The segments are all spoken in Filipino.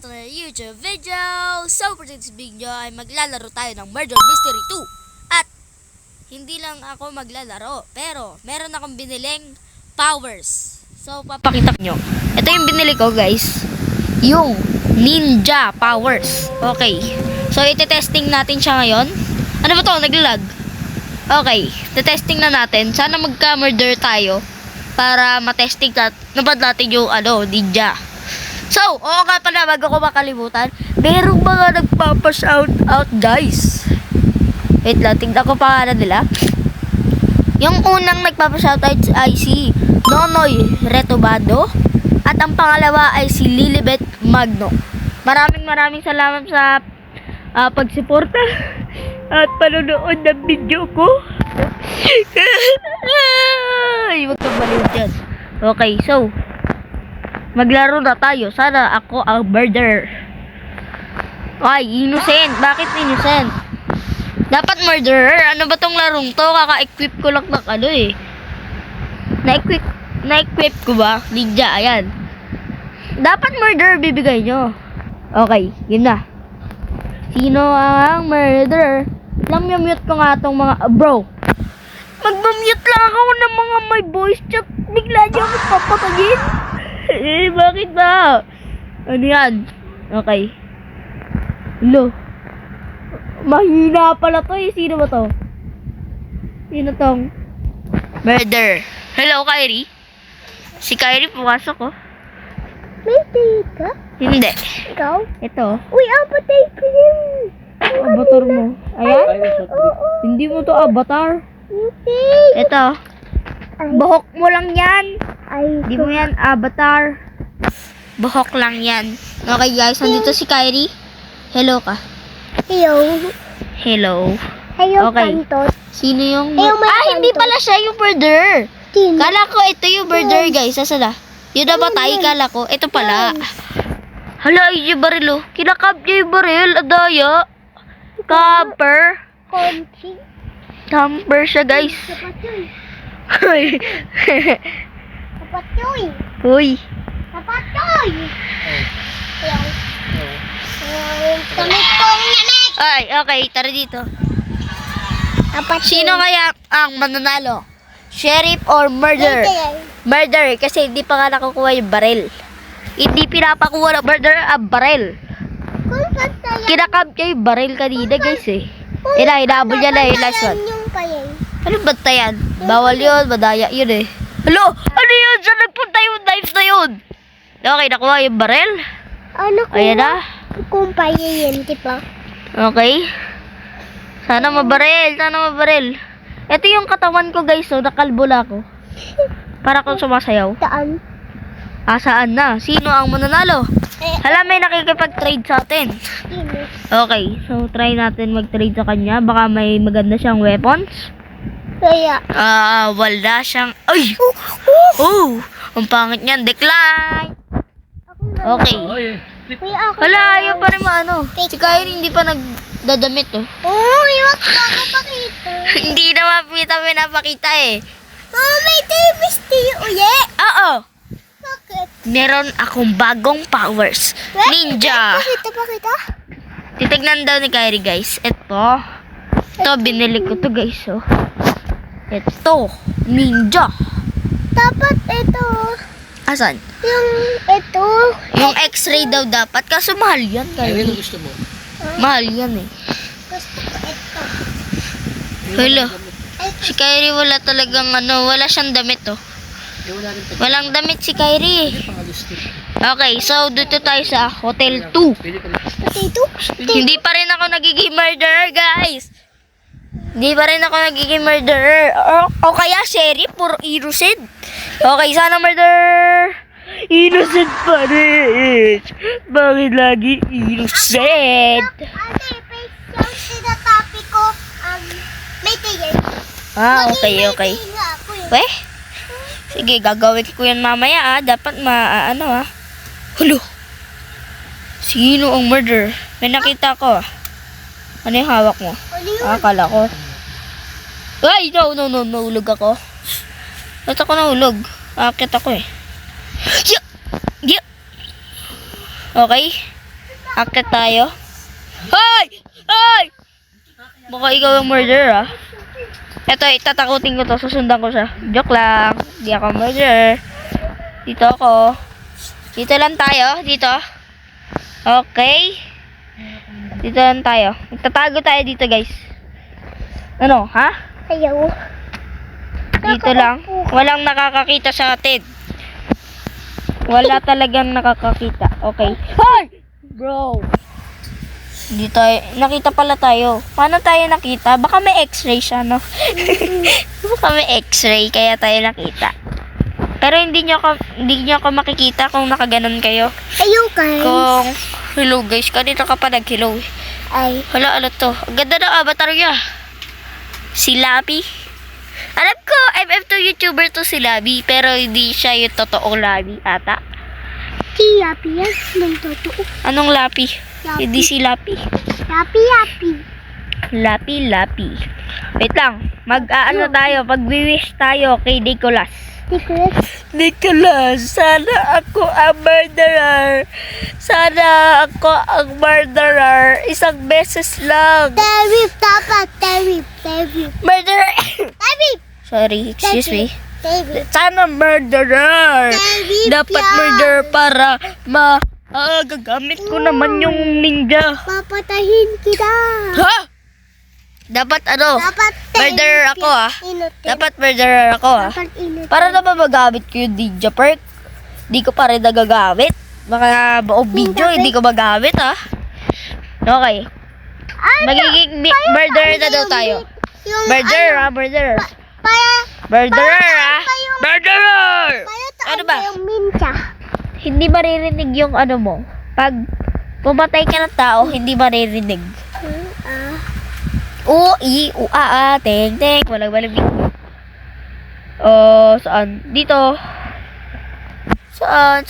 ito na YouTube video. So for this video ay maglalaro tayo ng Murder Mystery 2. At hindi lang ako maglalaro, pero meron akong biniling powers. So papakita ko nyo. Ito yung binili ko guys. Yung ninja powers. Okay. So iti-testing natin siya ngayon. Ano ba to? Naglalag. Okay. Iti-testing na natin. Sana magka-murder tayo para matesting natin yung ninja. So, oo nga pala, bago ko makalimutan, merong mga nagpapa-shout out guys. Wait lang, tignan ko pangalan nila. Yung unang nagpapa-shout out ay si Nonoy Retobado. At ang pangalawa ay si Lilibet Magno. Maraming salamat sa pagsuporta at panonood ng video ko. Ay, wag kang maliw dyan. Okay, so maglaro na tayo. Sana ako ang murderer. Ay, innocent. Bakit innocent? Dapat murderer. Ano ba tong larong to? Kaka-equip ko lang ng Na-equip ko ba? Ninja, ayan. Dapat murderer bibigay nyo. Okay, yun na. Sino ang murderer? Mute ko nga tong mga bro. Magmamute lang ako ng mga may voice chat. Bigla niyo ako papatagin. Bakit ba? Ano yan? Okay. Hello. Mahina pala to eh. Sino ba to? Sino tong? Murder. Hello, Kyrie. Si Kyrie, pumasok ko. May tape ka? Hindi. Ikaw? Ito. Uy, avatar ko yun. Avatar mo. Ayan? Oo. Hindi mo to avatar. Hindi. Ito. Buhok mo lang yan. Ay, Hindi mo yan avatar. Buhok lang yan. Okay guys, nandito si Kyrie. Hello ka. Hello. Hello. Hello, Okay. Kantot. Sino yung... Hello, my hindi Santos. pala siya yung murderer. Sino? Kala ko ito yung murderer guys. Asa na? Yun na batay, kala ko. Ito pala. Hala, yung baril oh. Kinakap niya yung baril. Adaya. Camper. Konchi. Camper siya guys. Kapatoy. Hoy. Kapatoy. Hoy. Kapatoy. Hello. Tumitong yanik. Ay, okay. Tara dito. Kapatoy. Sino kaya ang mananalo? Sheriff or murderer? Murderer kasi hindi pa nga nakukuha yung baril. Hindi pinapakuha ng murderer ang baril. Kung patayan. Kinakam niya yung baril kanina guys eh. Hinahabol niya na yung last one. Yung payay. Ano ba tayan? Bawal yun, madaya yun eh. Hello? Ano yun? Saan nagpunta yung knife na yun? Okay, nakuha yung baril. Ano ko? Ayan na. Kung payay yan, di ba? Okay. Sana mabaril, sana mabaril. Ito yung katawan ko guys, so nakalbo na ako. Para kung sumasayaw. Saan? Saan na? Sino ang mananalo? Hala, may nakikipag-trade sa atin. Sino? Okay, so try natin mag-trade sa kanya. Baka may maganda siyang weapons. Kaya. Wala siyang... Ay! Oh! Ang pangit niyan. Decline! Okay. Kuya, ako. Hala, ayaw pa rin maano. Si Kyrie hindi pa nagdadamit oh. Oh, iwag ko ako pakita. Hindi naman pinapakita eh. Oh, may tavis tayo uye. Oo! Bakit? Meron akong bagong powers. Ninja! Pakita. Titignan daw ni Kyrie guys. Ito. Binili ko to guys oh. Ito. Ninja. Dapat ito. Asan? Yung ito. Yung x-ray daw dapat. Kaso mahal yan Kyrie. Ano gusto mo? Mahal yan eh. Gusto ko ito. Hello. Si Kyrie wala talagang wala siyang damit oh. Wala rin Walang damit si Kyrie. pang-agusto. Okay, so dito tayo sa Hotel 2. Pwede pa rin. Ito. Hindi pa rin ako nagiging murderer, guys. Hindi pa rin ako nagiging murderer. O kaya sheriff, puro innocent. Okay, sana murderer. Innocent pa rin. Bakit lagi innocent? Ate, face yung sinatapi ko. May tigil. Okay. Nga ako eh. Weh? Sige, gagawin ko yan mamaya Dapat Hulo. Sino ang murderer? May nakita ko Ano yung hawak mo? Ano yun? Akala ko. Ay, no. Nahulog ako. Ba't ako nahulog? Akit ako eh. Yeah. Okay. Akit tayo. Hoy! Hoy! Baka ikaw yung murderer, ah. Eto, itatakutin ko to. Susundan ko siya. Joke lang. Di ako murderer. Dito ako. Dito lang tayo. Dito. Okay. Dito lang tayo. Magtatago tayo dito, guys. Ano, ha? Ayaw. Dito lang. Walang nakakakita sa atin. Wala talagang nakakakita. Okay. Hoy! Bro. Dito tayo. Nakita pala tayo. Paano tayo nakita? Baka may x-ray siya, no? Baka may x-ray, kaya tayo nakita. Pero hindi nyo ako makikita kung nakaganon kayo. Ayaw, guys. Kung, hello guys, kanina ka pa nag-hello. Ay. Hala, ano to? Ang ganda ng avatar niya. Si Labi. Alam ko, MF2 YouTuber to si Labi, pero hindi siya yung totoong Labi ata. Si Yapi yan. Nang totoo. Anong Lapi? Lapi. Hindi si Lapi. Yapi. Lapi. Wait lang. Mag-aano tayo, pag-wish tayo kay Nicholas. Nicholas, sana ako ang murderer. Sana ako ang murderer. Isang beses lang. Terip, dapat. Terip. Murderer! Terip. Sorry, excuse me. Terip. Sana murderer. Terip Dapat yan. murder para gagamit ko naman yung ninja. Papatahin kita. Ha? Dapat ano? Dapat Murderer ako, ah. Inutin. Dapat murderer ako, ah. Dapat inutin. Para na ba magamit ko yung ninja perk? Di ko pa rin nagagamit. Baka buong video, hindi ko magamit, ah. Okay. Magiging murderer na daw tayo. Yung Murderer, ah. Murderer. Para, Murderer, ah. yung- Murderer! para Ano ba? Yung mincha. Hindi maririnig yung ano mo. Pag pumatay ka ng tao, hindi maririnig. Teng, teng. Walang. Saan? Dito. Saan?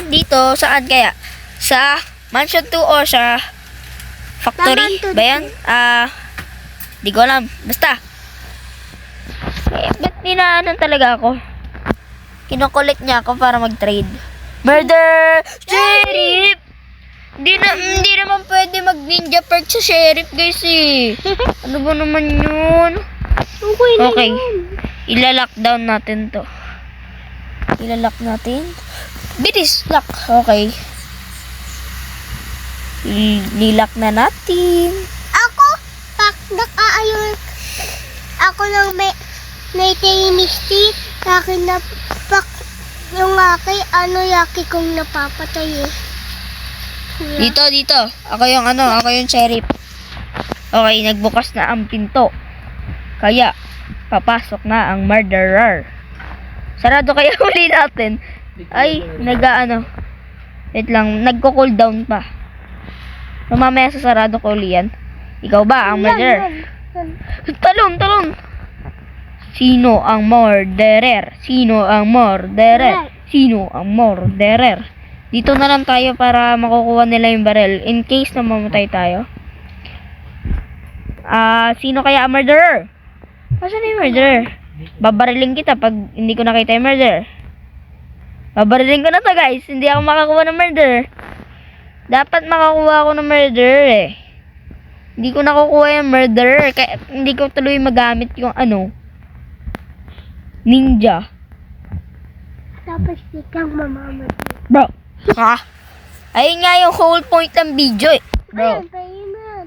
Dito. Saan kaya? Sa Mansion 2 o sa Factory? Sa Mansion Ba yan? Di ko alam. Basta. Ba't ninaanan talaga ako? Kinokollect niya ako para mag-trade. Murder! Sheriff! Hindi naman pwede mag-ninja perk sa sheriff, guys, eh. Ano ba naman yun? Okay. Ila-lockdown natin to. Ila-lock natin. Bilis! Lock. Okay. Lilock na natin. Ako, nakaayon. Ako lang may tinisti. Akin na, yung yaki kong napapatay eh. Dito. Ako yung sheriff. Okay, nagbukas na ang pinto. Kaya, papasok na ang murderer. Sarado kaya uli natin. Ay, wait lang, nagko-cool down pa. So, mamaya sa sarado ko uli yan. Ikaw ba ang murderer? Talon! Sino ang murderer? Dito na lang tayo para makukuha nila yung barrel in case na mamatay tayo. Sino kaya ang murderer? Asan na yung murderer? Babariling kita pag hindi ko nakita yung murderer. Babariling ko na to, guys. Hindi ako makakuha ng murderer. Dapat makakuha ako ng murderer, eh. Hindi ko nakukuha yung murderer. Kaya hindi ko tuloy magamit yung ninja. Tapos biglang mamamatay. Bro. Ha? Ayun nga yung whole point ng video, eh. Bro. Ayan, tayo na.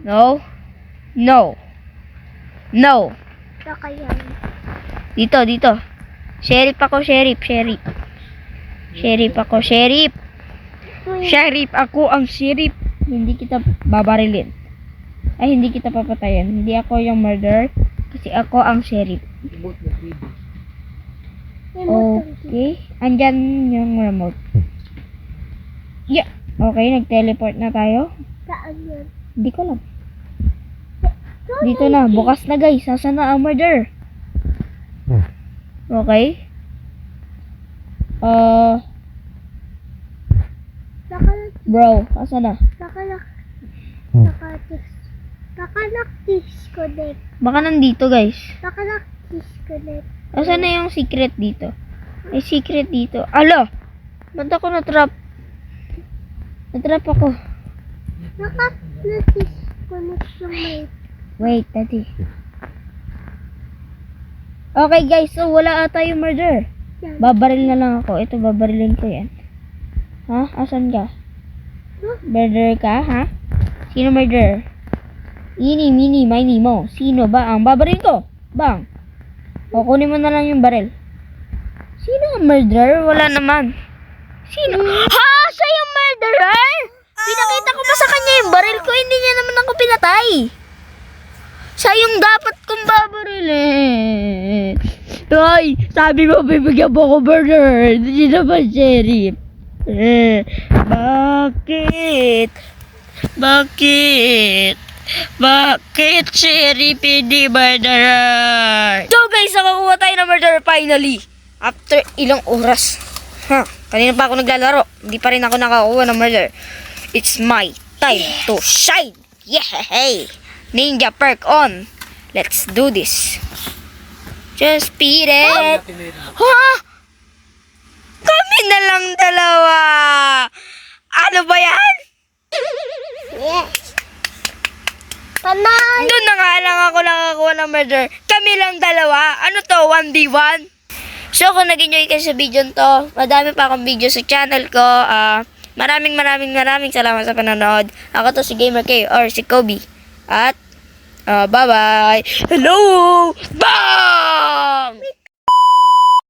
No. Saka yan. Dito. Sheriff ako. Sheriff ako ang sheriff. Hindi kita babarilin. Ay, hindi kita papatayin. Hindi ako yung murderer. Kasi ako ang sheriff. Okay. Andyan yung remote. Yeah. Okay, nag-teleport na tayo. Saan yan? Hindi ko alam. Dito na. Bukas na, guys. Saan na ang murderer? Okay. Bro, asan na? Disconnect. Baka nandito, guys. Disconnect. Asan na yung secret dito? May secret dito. Ala! Ba't ako na-trap? Na-trap ako. Naka-disconnect yung mic. Wait, daddy. Okay guys, so wala ata yung murder. Babaril na lang ako. Ito, babarilin ko yan. Ha? Asan ka? Murder ka, ha? Sino murder? Ini, mini, mini mo. Sino ba ang babaril ko? Bang. O, kunin mo na lang yung baril. Sino ang murderer? Wala naman. Sino? Ha? Siya yung murderer? Pinakita ko pa sa kanya yung baril ko. Hindi niya naman ako pinatay. Siya yung dapat kong babarilin. Ay, sabi mo, bibigyan mo ko murderer. Hindi naman sheriff. Bakit? Bakit? Bakit sheriff hindi murderer? So guys, nakakuha tayo ng murderer finally. After ilang oras. Kanina pa ako naglalaro. Hindi pa rin ako nakakuha ng murder. It's my time to shine. Yay! Ninja perk on. Let's do this. Just beat it. Ha? Kami na lang dalawa. Ano ba yan? Yes. Panay. Doon na nga lang ako nakakuha ng murder. Kami lang dalawa. Ano to? 1v1? So, kung nag-enjoy kayo sa video to, madami pa akong video sa channel ko. Maraming salamat sa panonood. Ako to si Gamer K or si Kobe. At, bye-bye. Hello! Bang!